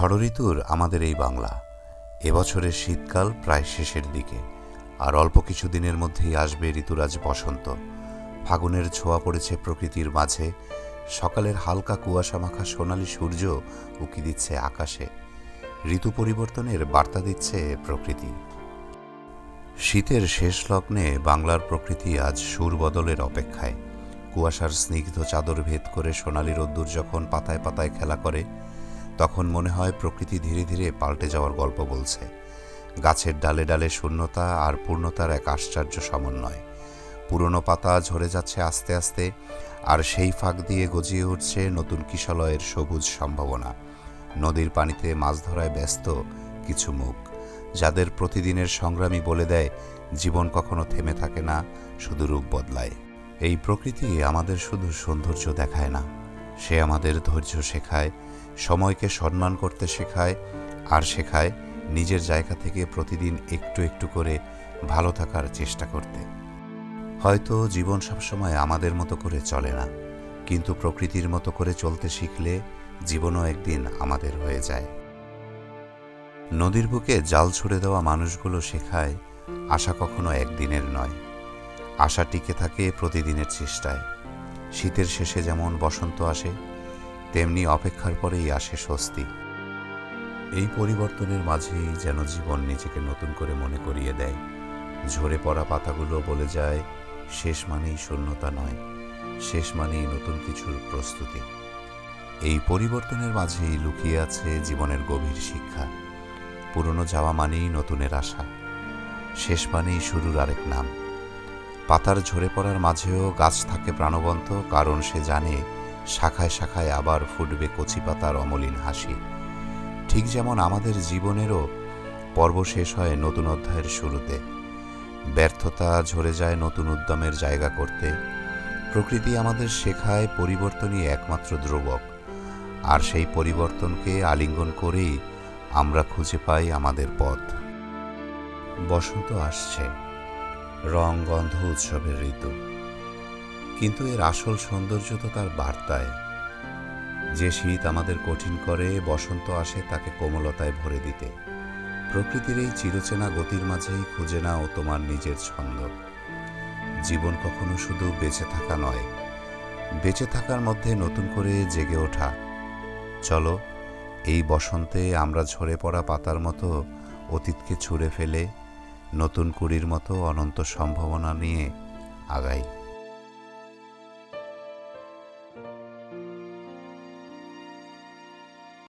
ঝড় ঋতুর আমাদের এই বাংলা। এবছরের শীতকাল প্রায় শেষের দিকে, আর অল্প কিছুদিনের মধ্যেই আসবে ঋতুরাজ বসন্ত। ফাগুনের ছোঁয়া পড়েছে প্রকৃতির মাঝে। সকালের হালকা কুয়াশা মাখা সোনালি সূর্য উকি দিচ্ছে আকাশে। ঋতু পরিবর্তনের বার্তা দিচ্ছে প্রকৃতি। শীতের শেষ লগ্নে বাংলার প্রকৃতি আজ সুর বদলের অপেক্ষায়। কুয়াশার স্নিগ্ধ চাদর ভেদ করে সোনালি রোদ্দুর যখন পাতায় পাতায় খেলা করে, তখন মনে হয় প্রকৃতি ধীরে ধীরে পাল্টে যাওয়ার গল্প বলছে। গাছের ডালে ডালে শূন্যতা আর পূর্ণতার এক আশ্চর্য সমন্বয়। পুরনো পাতা ঝরে যাচ্ছে আস্তে আস্তে, আর সেই ফাঁক দিয়ে গজিয়ে উঠছে নতুন কিশলয়ের সবুজ সম্ভাবনা। নদীর পানিতে মাছ ধরায় ব্যস্ত কিছু মুখ, যাদের প্রতিদিনের সংগ্রামী বলে দেয় জীবন কখনো থেমে থাকে না, শুধু রূপ বদলায়। এই প্রকৃতি আমাদের শুধু সৌন্দর্য দেখায় না, সে আমাদের ধৈর্য শেখায়, সময়কে সম্মান করতে শেখায়, আর শেখায় নিজের জায়গা থেকে প্রতিদিন একটু একটু করে ভালো থাকার চেষ্টা করতে। হয়তো জীবন সবসময় আমাদের মতো করে চলে না, কিন্তু প্রকৃতির মতো করে চলতে শিখলে জীবনও একদিন আমাদের হয়ে যায়। নদীর বুকে জাল ছুড়ে দেওয়া মানুষগুলো শেখায় আশা কখনো একদিনের নয়, আশা টিকে থাকে প্রতিদিনের চেষ্টায়। শীতের শেষে যেমন বসন্ত আসে, তেমনি অপেক্ষার পরেই আসে স্বস্তি। এই পরিবর্তনের মাঝেই যেন জীবন নিজেকে নতুন করে মনে করিয়ে দেয়। ঝরে পড়া পাতাগুলো বলে যায়, শেষ মানেই শূন্যতা নয়, শেষ মানেই নতুন কিছুর প্রস্তুতি। এই পরিবর্তনের মাঝেই লুকিয়ে আছে জীবনের গভীর শিক্ষা। পুরনো যাওয়া মানেই নতুনের আশা, শেষ মানেই শুরুর আরেক নাম। পাতার ঝরে পড়ার মাঝেও গাছ থাকে প্রাণবন্ত, কারণ সে জানে শাখায় শাখায় আবার ফুটবে কচি পাতার অমলিন হাসি। ঠিক যেমন আমাদের জীবনেরও পর্ব শেষ হয় নতুন অধ্যায়ের শুরুতে। ব্যর্থতা ঝরে যায় নতুন উদ্যমের জায়গা করতে। প্রকৃতি আমাদের শেখায় পরিবর্তনই একমাত্র ধ্রুবক, আর সেই পরিবর্তনকে আলিঙ্গন করেই আমরা খুঁজে পাই আমাদের পথ। বসন্ত আসছে, রং গন্ধ উৎসবের ঋতু, কিন্তু এর আসল সৌন্দর্য তো তার বার্তায়। যে শীত আমাদের কঠিন করে, বসন্ত আসে তাকে কোমলতায় ভরে দিতে। প্রকৃতির এই চিরচেনা গতির মাঝেই খুঁজে নাও তোমার নিজের ছন্দ। জীবন কখনো শুধু বেঁচে থাকা নয়, বেঁচে থাকার মধ্যে নতুন করে জেগে ওঠা। চলো এই বসন্তে আমরা ঝরে পড়া পাতার মতো অতীতকে ছুঁড়ে ফেলে নতুন কুড়ির মতো অনন্ত সম্ভাবনা নিয়ে আগাই।